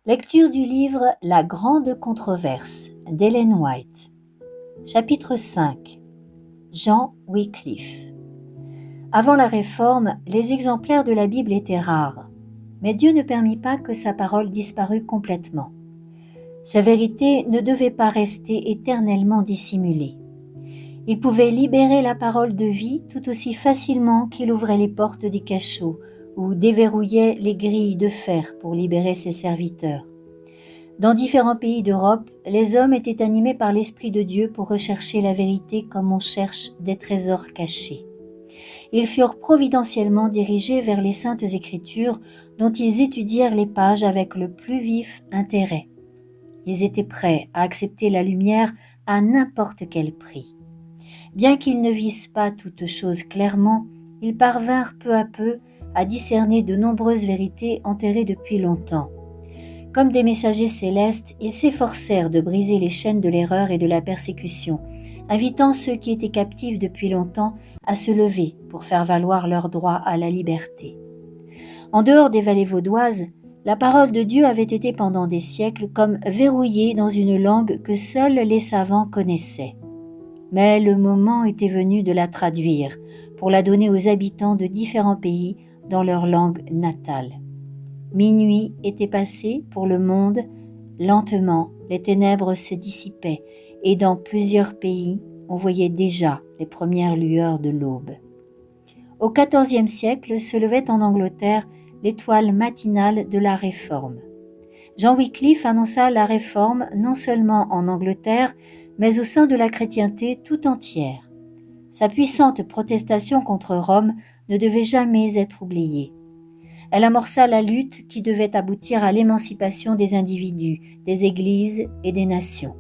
Lecture du livre La Grande Controverse d'Ellen White. Chapitre 5. Jean Wycliffe. Avant la Réforme, les exemplaires de la Bible étaient rares, mais Dieu ne permit pas que sa parole disparût complètement. Sa vérité ne devait pas rester éternellement dissimulée. Il pouvait libérer la parole de vie tout aussi facilement qu'il ouvrait les portes des cachots ou déverrouillait les grilles de fer pour libérer ses serviteurs. Dans différents pays d'Europe, les hommes étaient animés par l'Esprit de Dieu pour rechercher la vérité comme on cherche des trésors cachés. Ils furent providentiellement dirigés vers les Saintes Écritures dont ils étudièrent les pages avec le plus vif intérêt. Ils étaient prêts à accepter la lumière à n'importe quel prix. Bien qu'ils ne vissent pas toutes choses clairement, ils parvinrent peu à peu à discerner de nombreuses vérités enterrées depuis longtemps. Comme des messagers célestes, ils s'efforcèrent de briser les chaînes de l'erreur et de la persécution, invitant ceux qui étaient captifs depuis longtemps à se lever pour faire valoir leur droit à la liberté. En dehors des vallées vaudoises, la parole de Dieu avait été pendant des siècles comme verrouillée dans une langue que seuls les savants connaissaient. Mais le moment était venu de la traduire, pour la donner aux habitants de différents pays dans leur langue natale. Minuit était passé pour le monde, lentement les ténèbres se dissipaient et dans plusieurs pays on voyait déjà les premières lueurs de l'aube. Au XIVe siècle se levait en Angleterre l'étoile matinale de la Réforme. Jean Wycliffe annonça la Réforme non seulement en Angleterre, mais au sein de la chrétienté tout entière. Sa puissante protestation contre Rome ne devait jamais être oubliée. Elle amorça la lutte qui devait aboutir à l'émancipation des individus, des églises et des nations.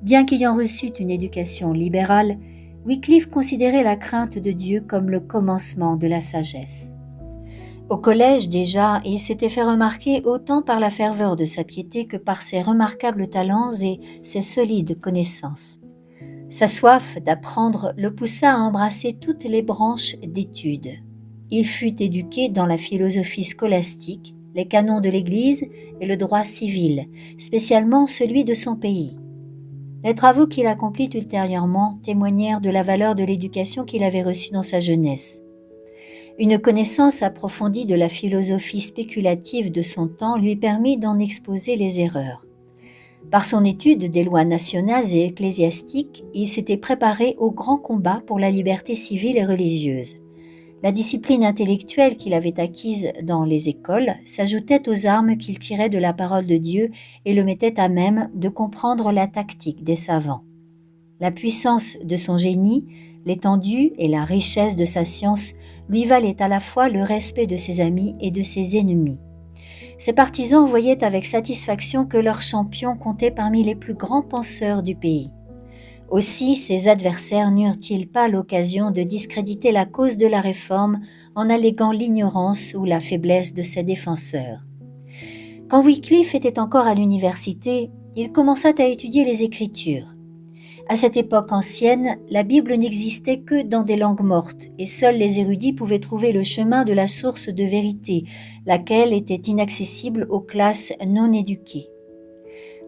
Bien qu'ayant reçu une éducation libérale, Wycliffe considérait la crainte de Dieu comme le commencement de la sagesse. Au collège déjà, il s'était fait remarquer autant par la ferveur de sa piété que par ses remarquables talents et ses solides connaissances. Sa soif d'apprendre le poussa à embrasser toutes les branches d'études. Il fut éduqué dans la philosophie scolastique, les canons de l'Église et le droit civil, spécialement celui de son pays. Les travaux qu'il accomplit ultérieurement témoignèrent de la valeur de l'éducation qu'il avait reçue dans sa jeunesse. Une connaissance approfondie de la philosophie spéculative de son temps lui permit d'en exposer les erreurs. Par son étude des lois nationales et ecclésiastiques, il s'était préparé au grand combat pour la liberté civile et religieuse. La discipline intellectuelle qu'il avait acquise dans les écoles s'ajoutait aux armes qu'il tirait de la parole de Dieu et le mettait à même de comprendre la tactique des savants. La puissance de son génie, l'étendue et la richesse de sa science lui valaient à la fois le respect de ses amis et de ses ennemis. Ses partisans voyaient avec satisfaction que leur champion comptait parmi les plus grands penseurs du pays. Aussi, ses adversaires n'eurent-ils pas l'occasion de discréditer la cause de la Réforme en alléguant l'ignorance ou la faiblesse de ses défenseurs. Quand Wycliffe était encore à l'université, il commença à étudier les Écritures. À cette époque ancienne, la Bible n'existait que dans des langues mortes et seuls les érudits pouvaient trouver le chemin de la source de vérité, laquelle était inaccessible aux classes non éduquées.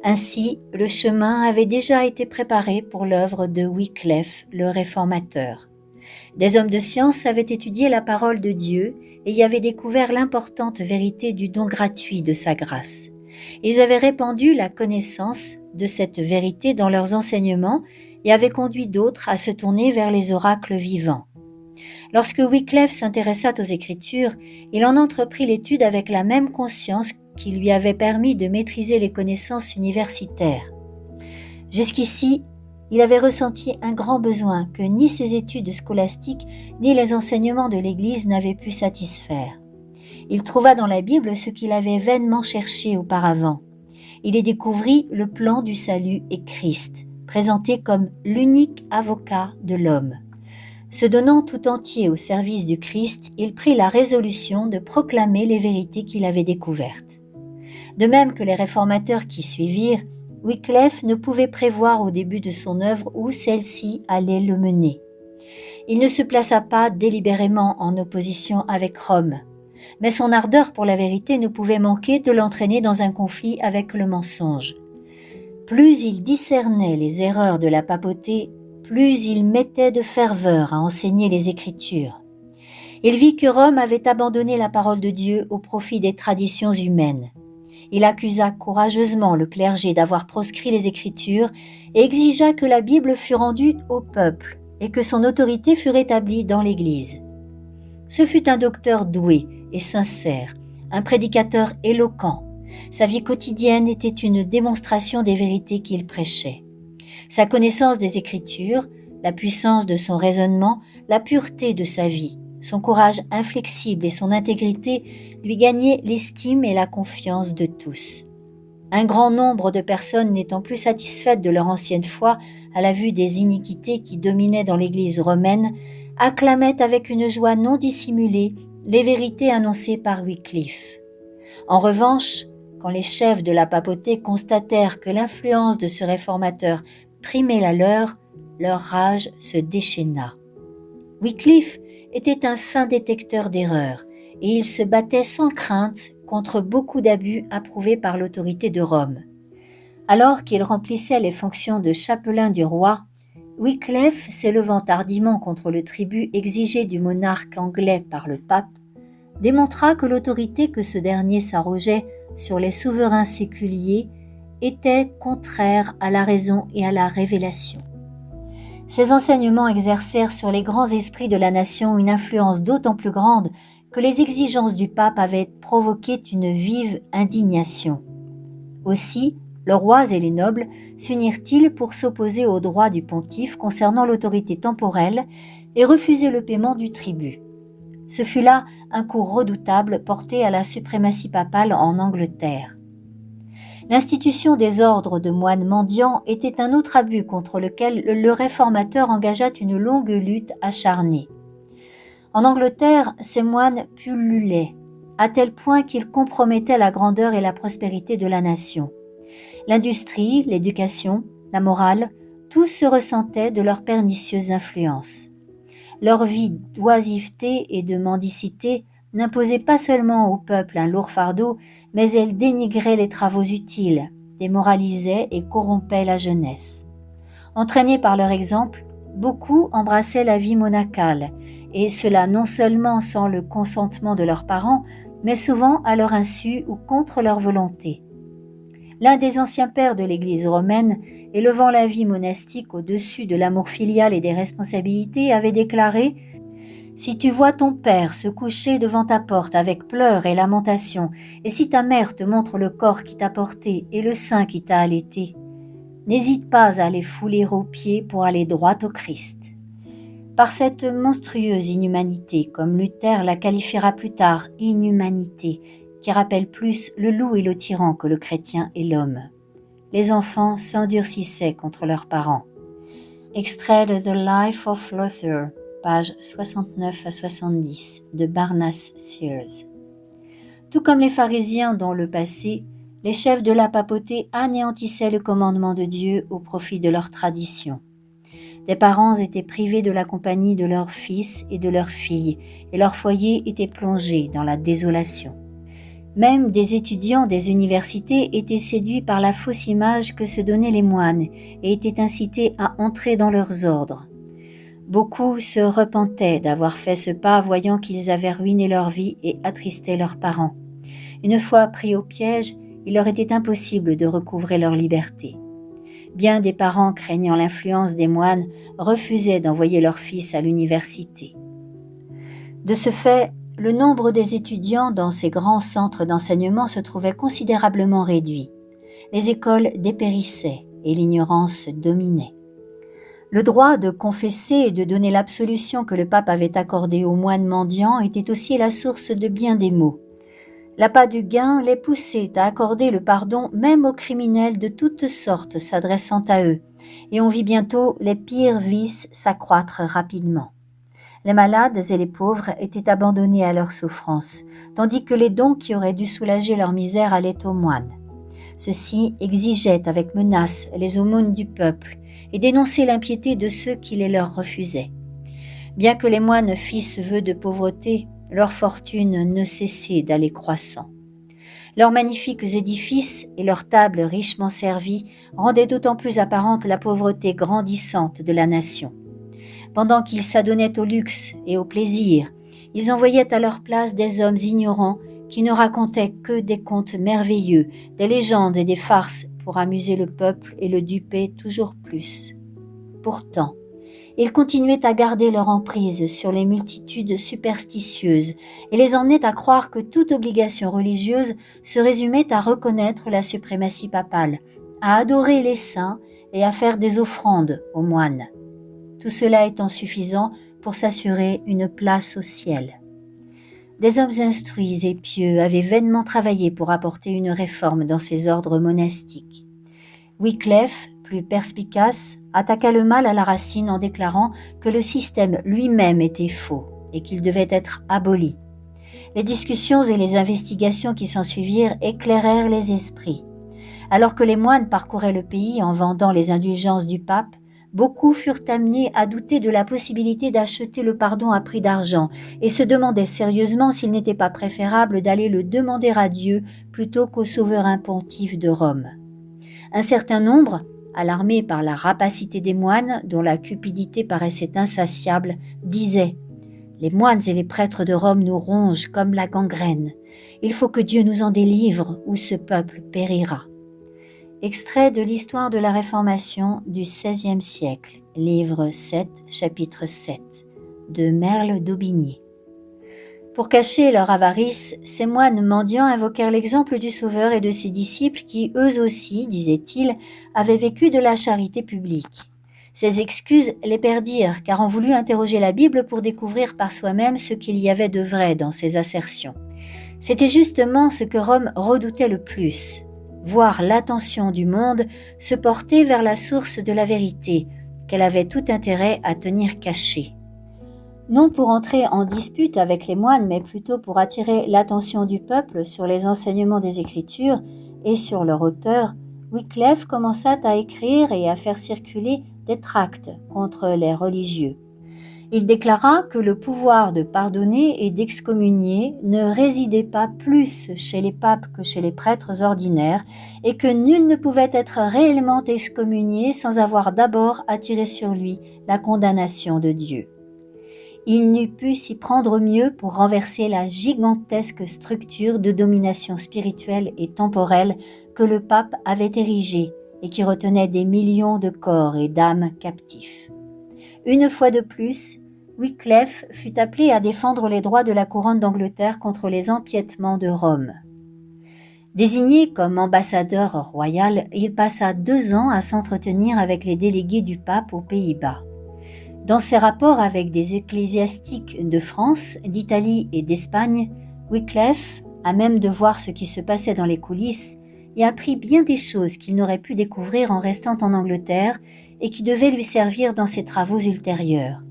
Ainsi, le chemin avait déjà été préparé pour l'œuvre de Wycliffe, le réformateur. Des hommes de science avaient étudié la parole de Dieu et y avaient découvert l'importante vérité du don gratuit de sa grâce. Ils avaient répandu la connaissance de cette vérité dans leurs enseignements et avaient conduit d'autres à se tourner vers les oracles vivants. Lorsque Wycliffe s'intéressa aux Écritures, il en entreprit l'étude avec la même conscience qui lui avait permis de maîtriser les connaissances universitaires. Jusqu'ici, il avait ressenti un grand besoin que ni ses études scolastiques ni les enseignements de l'Église n'avaient pu satisfaire. Il trouva dans la Bible ce qu'il avait vainement cherché auparavant. Il y découvrit le plan du salut et Christ, présenté comme l'unique avocat de l'homme. Se donnant tout entier au service du Christ, il prit la résolution de proclamer les vérités qu'il avait découvertes. De même que les réformateurs qui suivirent, Wycliffe ne pouvait prévoir au début de son œuvre où celle-ci allait le mener. Il ne se plaça pas délibérément en opposition avec Rome. mais son ardeur pour la vérité ne pouvait manquer de l'entraîner dans un conflit avec le mensonge. Plus il discernait les erreurs de la papauté, plus il mettait de ferveur à enseigner les Écritures. Il vit que Rome avait abandonné la parole de Dieu au profit des traditions humaines. Il accusa courageusement le clergé d'avoir proscrit les Écritures et exigea que la Bible fût rendue au peuple et que son autorité fût rétablie dans l'Église. Ce fut un docteur doué et sincère, un prédicateur éloquent. Sa vie quotidienne était une démonstration des vérités qu'il prêchait. Sa connaissance des Écritures, la puissance de son raisonnement, la pureté de sa vie, son courage inflexible et son intégrité lui gagnaient l'estime et la confiance de tous. Un grand nombre de personnes n'étant plus satisfaites de leur ancienne foi à la vue des iniquités qui dominaient dans l'Église romaine, acclamaient avec une joie non dissimulée les vérités annoncées par Wycliffe. En revanche, quand les chefs de la papauté constatèrent que l'influence de ce réformateur primait la leur rage se déchaîna. Wycliffe était un fin détecteur d'erreurs et il se battait sans crainte contre beaucoup d'abus approuvés par l'autorité de Rome. Alors qu'il remplissait les fonctions de chapelain du roi, Wycliffe, s'élevant hardiment contre le tribut exigé du monarque anglais par le pape, démontra que l'autorité que ce dernier s'arrogeait sur les souverains séculiers était contraire à la raison et à la révélation. Ces enseignements exercèrent sur les grands esprits de la nation une influence d'autant plus grande que les exigences du pape avaient provoqué une vive indignation. Aussi, les rois et les nobles s'unirent-ils pour s'opposer au droit du pontife concernant l'autorité temporelle et refuser le paiement du tribut. Ce fut là un coup redoutable porté à la suprématie papale en Angleterre. L'institution des ordres de moines mendiants était un autre abus contre lequel le réformateur engagea une longue lutte acharnée. En Angleterre, ces moines pullulaient, à tel point qu'ils compromettaient la grandeur et la prospérité de la nation. L'industrie, l'éducation, la morale, tout se ressentait de leur pernicieuse influence. Leur vie d'oisiveté et de mendicité n'imposait pas seulement au peuple un lourd fardeau, mais elle dénigrait les travaux utiles, démoralisait et corrompait la jeunesse. Entraînés par leur exemple, beaucoup embrassaient la vie monacale, et cela non seulement sans le consentement de leurs parents, mais souvent à leur insu ou contre leur volonté. L'un des anciens pères de l'Église romaine, élevant la vie monastique au-dessus de l'amour filial et des responsabilités, avait déclaré « Si tu vois ton père se coucher devant ta porte avec pleurs et lamentations, et si ta mère te montre le corps qui t'a porté et le sein qui t'a allaité, n'hésite pas à les fouler aux pieds pour aller droit au Christ. » Par cette monstrueuse inhumanité, comme Luther la qualifiera plus tard, inhumanité, qui rappelle plus le loup et le tyran que le chrétien et l'homme. Les enfants s'endurcissaient contre leurs parents. Extrait de The Life of Luther, pages 69 à 70, de Barnas Sears. Tout comme les pharisiens dans le passé, les chefs de la papauté anéantissaient le commandement de Dieu au profit de leur tradition. Des parents étaient privés de la compagnie de leurs fils et de leurs filles, et leur foyer était plongé dans la désolation. Même des étudiants des universités étaient séduits par la fausse image que se donnaient les moines et étaient incités à entrer dans leurs ordres. Beaucoup se repentaient d'avoir fait ce pas, voyant qu'ils avaient ruiné leur vie et attristé leurs parents. Une fois pris au piège, il leur était impossible de recouvrer leur liberté. Bien des parents, craignant l'influence des moines, refusaient d'envoyer leurs fils à l'université. De ce fait, le nombre des étudiants dans ces grands centres d'enseignement se trouvait considérablement réduit. Les écoles dépérissaient et l'ignorance dominait. Le droit de confesser et de donner l'absolution que le pape avait accordée aux moines mendiants était aussi la source de bien des maux. L'appât du gain les poussait à accorder le pardon même aux criminels de toutes sortes s'adressant à eux, et on vit bientôt les pires vices s'accroître rapidement. Les malades et les pauvres étaient abandonnés à leurs souffrances, tandis que les dons qui auraient dû soulager leur misère allaient aux moines. Ceux-ci exigeaient avec menace les aumônes du peuple et dénonçaient l'impiété de ceux qui les leur refusaient. Bien que les moines fissent vœu de pauvreté, leur fortune ne cessait d'aller croissant. Leurs magnifiques édifices et leurs tables richement servies rendaient d'autant plus apparente la pauvreté grandissante de la nation. Pendant qu'ils s'adonnaient au luxe et au plaisir, ils envoyaient à leur place des hommes ignorants qui ne racontaient que des contes merveilleux, des légendes et des farces pour amuser le peuple et le duper toujours plus. Pourtant, ils continuaient à garder leur emprise sur les multitudes superstitieuses et les emmenaient à croire que toute obligation religieuse se résumait à reconnaître la suprématie papale, à adorer les saints et à faire des offrandes aux moines. Tout cela étant suffisant pour s'assurer une place au ciel. Des hommes instruits et pieux avaient vainement travaillé pour apporter une réforme dans ces ordres monastiques. Wycliffe, plus perspicace, attaqua le mal à la racine en déclarant que le système lui-même était faux et qu'il devait être aboli. Les discussions et les investigations qui s'ensuivirent éclairèrent les esprits. Alors que les moines parcouraient le pays en vendant les indulgences du pape, beaucoup furent amenés à douter de la possibilité d'acheter le pardon à prix d'argent et se demandaient sérieusement s'il n'était pas préférable d'aller le demander à Dieu plutôt qu'au souverain pontife de Rome. Un certain nombre, alarmés par la rapacité des moines dont la cupidité paraissait insatiable, disaient « Les moines et les prêtres de Rome nous rongent comme la gangrène. Il faut que Dieu nous en délivre ou ce peuple périra. » Extrait de l'Histoire de la Réformation du XVIe siècle, livre 7, chapitre 7, de Merle d'Aubigné. Pour cacher leur avarice, ces moines mendiants invoquèrent l'exemple du Sauveur et de ses disciples qui, eux aussi, disaient-ils, avaient vécu de la charité publique. Ces excuses les perdirent, car on voulut interroger la Bible pour découvrir par soi-même ce qu'il y avait de vrai dans ces assertions. C'était justement ce que Rome redoutait le plus, voir l'attention du monde se porter vers la source de la vérité, qu'elle avait tout intérêt à tenir cachée. Non pour entrer en dispute avec les moines, mais plutôt pour attirer l'attention du peuple sur les enseignements des Écritures et sur leur auteur, Wycliffe commença à écrire et à faire circuler des tracts contre les religieux. Il déclara que le pouvoir de pardonner et d'excommunier ne résidait pas plus chez les papes que chez les prêtres ordinaires et que nul ne pouvait être réellement excommunié sans avoir d'abord attiré sur lui la condamnation de Dieu. Il n'eût pu s'y prendre mieux pour renverser la gigantesque structure de domination spirituelle et temporelle que le pape avait érigée et qui retenait des millions de corps et d'âmes captifs. Une fois de plus, Wycliffe fut appelé à défendre les droits de la couronne d'Angleterre contre les empiètements de Rome. Désigné comme ambassadeur royal, il passa 2 ans à s'entretenir avec les délégués du pape aux Pays-Bas. Dans ses rapports avec des ecclésiastiques de France, d'Italie et d'Espagne, Wycliffe, à même de voir ce qui se passait dans les coulisses, y apprit bien des choses qu'il n'aurait pu découvrir en restant en Angleterre et qui devaient lui servir dans ses travaux ultérieurs.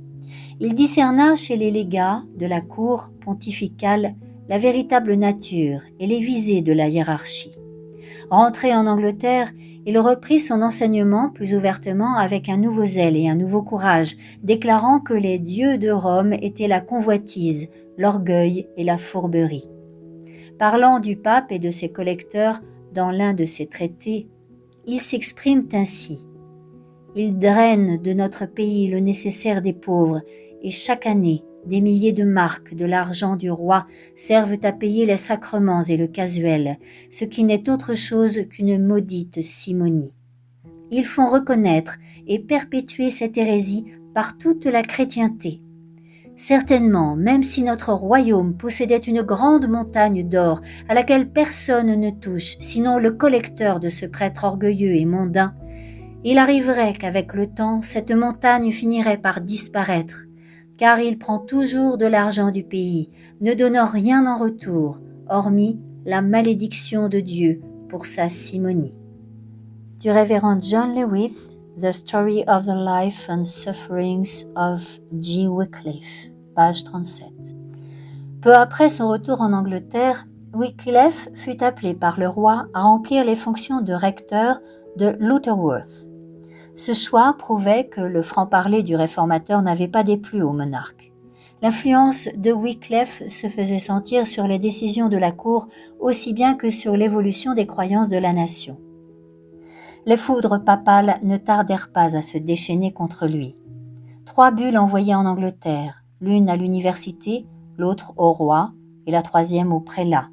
Il discerna chez les légats de la cour pontificale la véritable nature et les visées de la hiérarchie. Rentré en Angleterre, il reprit son enseignement plus ouvertement avec un nouveau zèle et un nouveau courage, déclarant que les dieux de Rome étaient la convoitise, l'orgueil et la fourberie. Parlant du pape et de ses collecteurs dans l'un de ses traités, il s'exprime ainsi. Ils drainent de notre pays le nécessaire des pauvres et chaque année, des milliers de marques de l'argent du roi servent à payer les sacrements et le casuel, ce qui n'est autre chose qu'une maudite simonie. Ils font reconnaître et perpétuer cette hérésie par toute la chrétienté. Certainement, même si notre royaume possédait une grande montagne d'or à laquelle personne ne touche, sinon le collecteur de ce prêtre orgueilleux et mondain, il arriverait qu'avec le temps, cette montagne finirait par disparaître, car il prend toujours de l'argent du pays, ne donnant rien en retour, hormis la malédiction de Dieu pour sa simonie. Du révérend John Lewis, The Story of the Life and Sufferings of G. Wycliffe, page 37. Peu après son retour en Angleterre, Wycliffe fut appelé par le roi à remplir les fonctions de recteur de Lutterworth. Ce choix prouvait que le franc-parler du réformateur n'avait pas déplu au monarque. L'influence de Wycliffe se faisait sentir sur les décisions de la cour aussi bien que sur l'évolution des croyances de la nation. Les foudres papales ne tardèrent pas à se déchaîner contre lui. 3 bulles envoyées en Angleterre, l'une à l'université, l'autre au roi et la troisième au prélat,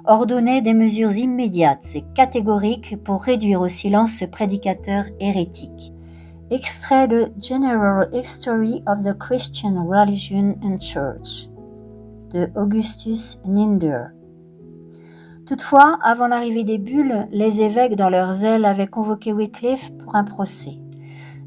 ordonnaient des mesures immédiates et catégoriques pour réduire au silence ce prédicateur hérétique. Extrait de General History of the Christian Religion and Church de Augustus Ninder. Toutefois, avant l'arrivée des bulles, les évêques dans leur zèle avaient convoqué Wycliffe pour un procès.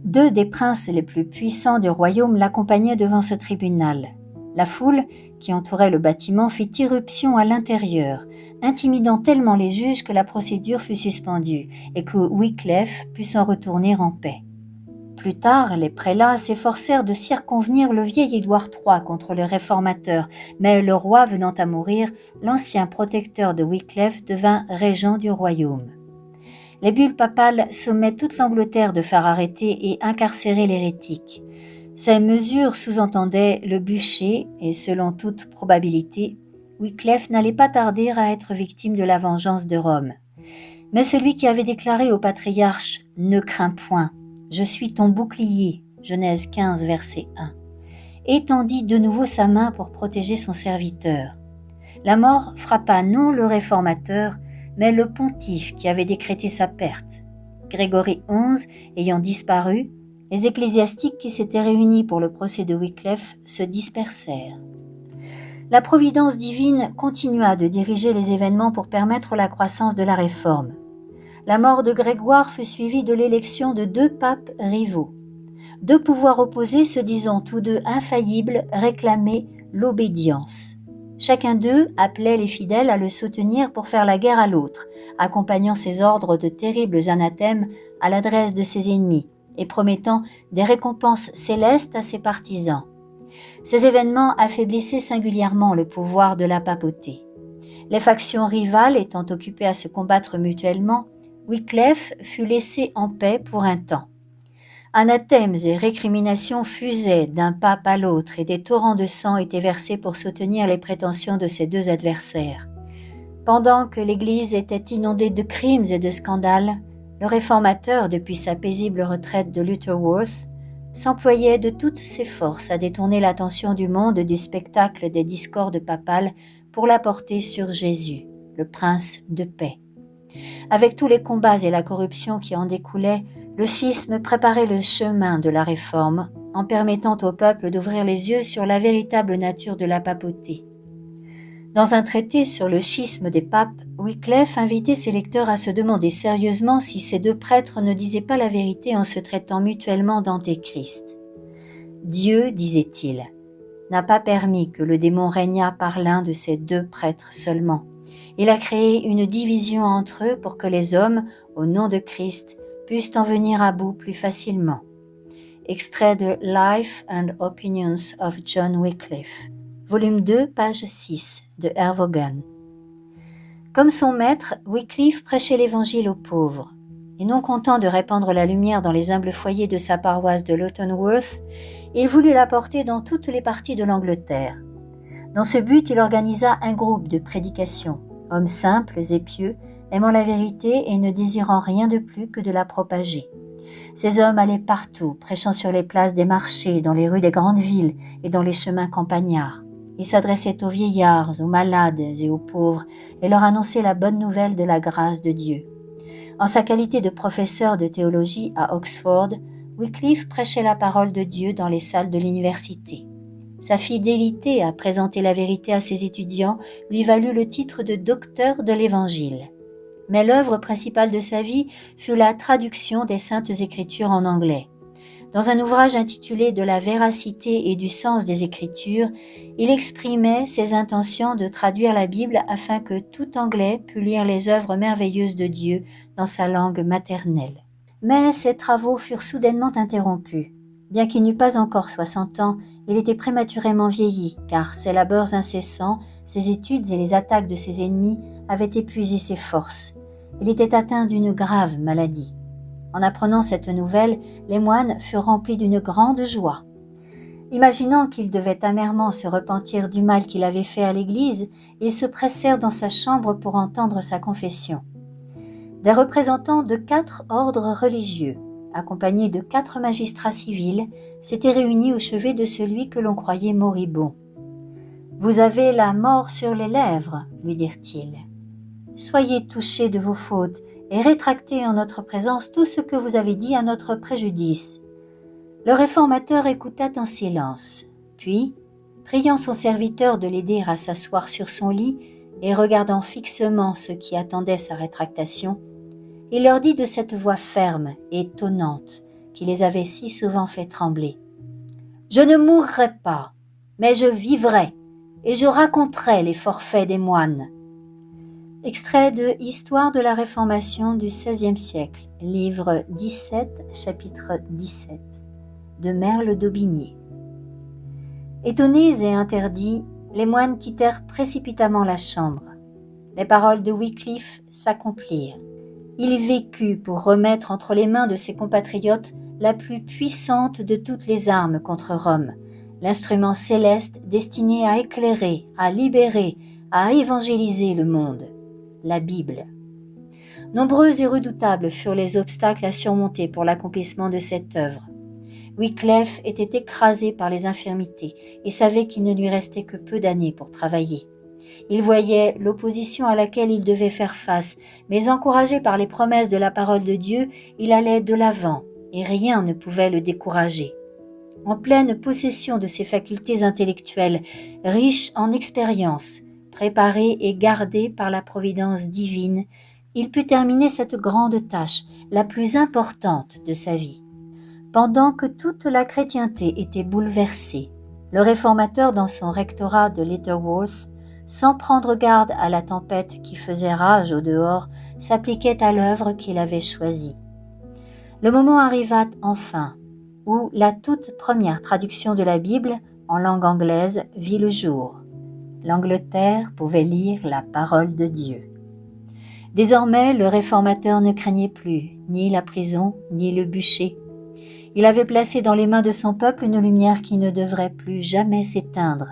2 des princes les plus puissants du royaume l'accompagnaient devant ce tribunal. La foule qui entourait le bâtiment fit irruption à l'intérieur, intimidant tellement les juges que la procédure fut suspendue et que Wycliffe put s'en retourner en paix. Plus tard, les prélats s'efforcèrent de circonvenir le vieil Édouard III contre les réformateurs, mais le roi venant à mourir, l'ancien protecteur de Wycliffe devint régent du royaume. Les bulles papales sommaient toute l'Angleterre de faire arrêter et incarcérer l'hérétique. Ces mesures sous-entendaient le bûcher et, selon toute probabilité, Wycliffe n'allait pas tarder à être victime de la vengeance de Rome. Mais celui qui avait déclaré au patriarche « Ne crains point, je suis ton bouclier » Genèse 15, verset 1, étendit de nouveau sa main pour protéger son serviteur. La mort frappa non le réformateur, mais le pontife qui avait décrété sa perte. Grégory XI ayant disparu, les ecclésiastiques qui s'étaient réunis pour le procès de Wycliffe se dispersèrent. La providence divine continua de diriger les événements pour permettre la croissance de la réforme. La mort de Grégoire fut suivie de l'élection de 2 papes rivaux. 2 pouvoirs opposés se disant tous 2 infaillibles réclamaient l'obédience. Chacun d'eux appelait les fidèles à le soutenir pour faire la guerre à l'autre, accompagnant ses ordres de terribles anathèmes à l'adresse de ses ennemis et promettant des récompenses célestes à ses partisans. Ces événements affaiblissaient singulièrement le pouvoir de la papauté. Les factions rivales étant occupées à se combattre mutuellement, Wycliffe fut laissé en paix pour un temps. Anathèmes et récriminations fusaient d'un pape à l'autre et des torrents de sang étaient versés pour soutenir les prétentions de ces 2 adversaires. Pendant que l'Église était inondée de crimes et de scandales, le réformateur, depuis sa paisible retraite de Lutterworth, s'employait de toutes ses forces à détourner l'attention du monde du spectacle des discordes papales pour la porter sur Jésus, le prince de paix. Avec tous les combats et la corruption qui en découlaient, le schisme préparait le chemin de la réforme en permettant au peuple d'ouvrir les yeux sur la véritable nature de la papauté. Dans un traité sur le schisme des papes, Wycliffe invitait ses lecteurs à se demander sérieusement si ces 2 prêtres ne disaient pas la vérité en se traitant mutuellement d'antéchrist. Dieu, disait-il, n'a pas permis que le démon régnât par l'un de ces 2 prêtres seulement. Il a créé une division entre eux pour que les hommes, au nom de Christ, puissent en venir à bout plus facilement. Extrait de Life and Opinions of John Wycliffe, volume 2, page 6, de Hervogen. Comme son maître, Wycliffe prêchait l'Évangile aux pauvres, et non content de répandre la lumière dans les humbles foyers de sa paroisse de Lutterworth, il voulut la porter dans toutes les parties de l'Angleterre. Dans ce but, il organisa un groupe de prédication, hommes simples et pieux, aimant la vérité et ne désirant rien de plus que de la propager. Ces hommes allaient partout, prêchant sur les places des marchés, dans les rues des grandes villes et dans les chemins campagnards. Ils s'adressaient aux vieillards, aux malades et aux pauvres et leur annonçaient la bonne nouvelle de la grâce de Dieu. En sa qualité de professeur de théologie à Oxford, Wycliffe prêchait la parole de Dieu dans les salles de l'université. Sa fidélité à présenter la vérité à ses étudiants lui valut le titre de docteur de l'Évangile. Mais l'œuvre principale de sa vie fut la traduction des Saintes Écritures en anglais. Dans un ouvrage intitulé « De la véracité et du sens des Écritures », il exprimait ses intentions de traduire la Bible afin que tout Anglais pût lire les œuvres merveilleuses de Dieu dans sa langue maternelle. Mais ses travaux furent soudainement interrompus. Bien qu'il n'eût pas encore 60 ans, il était prématurément vieilli, car ses labeurs incessants, ses études et les attaques de ses ennemis avaient épuisé ses forces. Il était atteint d'une grave maladie. En apprenant cette nouvelle, les moines furent remplis d'une grande joie. Imaginant qu'ils devaient amèrement se repentir du mal qu'il avait fait à l'Église, ils se pressèrent dans sa chambre pour entendre sa confession. Des représentants de 4 ordres religieux, accompagnés de 4 magistrats civils, s'étaient réunis au chevet de celui que l'on croyait moribond. « Vous avez la mort sur les lèvres, lui dirent-ils. Soyez touchés de vos fautes et rétractez en notre présence tout ce que vous avez dit à notre préjudice. » Le réformateur écouta en silence, puis, priant son serviteur de l'aider à s'asseoir sur son lit et regardant fixement ceux qui attendaient sa rétractation, il leur dit de cette voix ferme et tonnante qui les avait si souvent fait trembler: « Je ne mourrai pas, mais je vivrai, et je raconterai les forfaits des moines. » Extrait de Histoire de la Réformation du XVIe siècle, livre 17, chapitre 17, de Merle d'Aubigné. Étonnés et interdits, les moines quittèrent précipitamment la chambre. Les paroles de Wycliffe s'accomplirent. Il vécut pour remettre entre les mains de ses compatriotes la plus puissante de toutes les armes contre Rome, l'instrument céleste destiné à éclairer, à libérer, à évangéliser le monde, la Bible. Nombreux et redoutables furent les obstacles à surmonter pour l'accomplissement de cette œuvre. Wycliffe était écrasé par les infirmités et savait qu'il ne lui restait que peu d'années pour travailler. Il voyait l'opposition à laquelle il devait faire face, mais encouragé par les promesses de la parole de Dieu, il allait de l'avant et rien ne pouvait le décourager. En pleine possession de ses facultés intellectuelles, riche en expérience, préparé et gardé par la providence divine, il put terminer cette grande tâche, la plus importante de sa vie. Pendant que toute la chrétienté était bouleversée, le réformateur dans son rectorat de Lutterworth, sans prendre garde à la tempête qui faisait rage au dehors, s'appliquait à l'œuvre qu'il avait choisie. Le moment arriva enfin où la toute première traduction de la Bible en langue anglaise vit le jour. L'Angleterre pouvait lire la parole de Dieu. Désormais, le réformateur ne craignait plus ni la prison ni le bûcher. Il avait placé dans les mains de son peuple une lumière qui ne devrait plus jamais s'éteindre.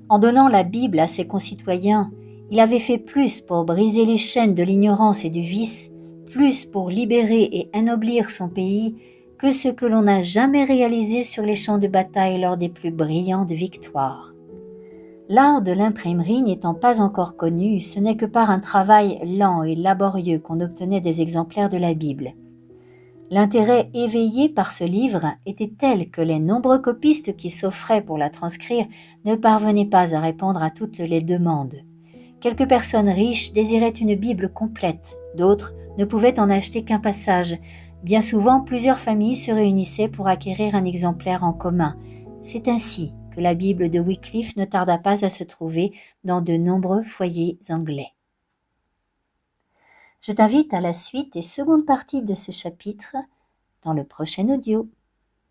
En donnant la Bible à ses concitoyens, il avait fait plus pour briser les chaînes de l'ignorance et du vice, plus pour libérer et ennoblir son pays que ce que l'on n'a jamais réalisé sur les champs de bataille lors des plus brillantes victoires. L'art de l'imprimerie n'étant pas encore connu, ce n'est que par un travail lent et laborieux qu'on obtenait des exemplaires de la Bible. L'intérêt éveillé par ce livre était tel que les nombreux copistes qui s'offraient pour la transcrire ne parvenaient pas à répondre à toutes les demandes. Quelques personnes riches désiraient une Bible complète, d'autres ne pouvaient en acheter qu'un passage. Bien souvent, plusieurs familles se réunissaient pour acquérir un exemplaire en commun. C'est ainsi que la Bible de Wycliffe ne tarda pas à se trouver dans de nombreux foyers anglais. Je t'invite à la suite et seconde partie de ce chapitre dans le prochain audio.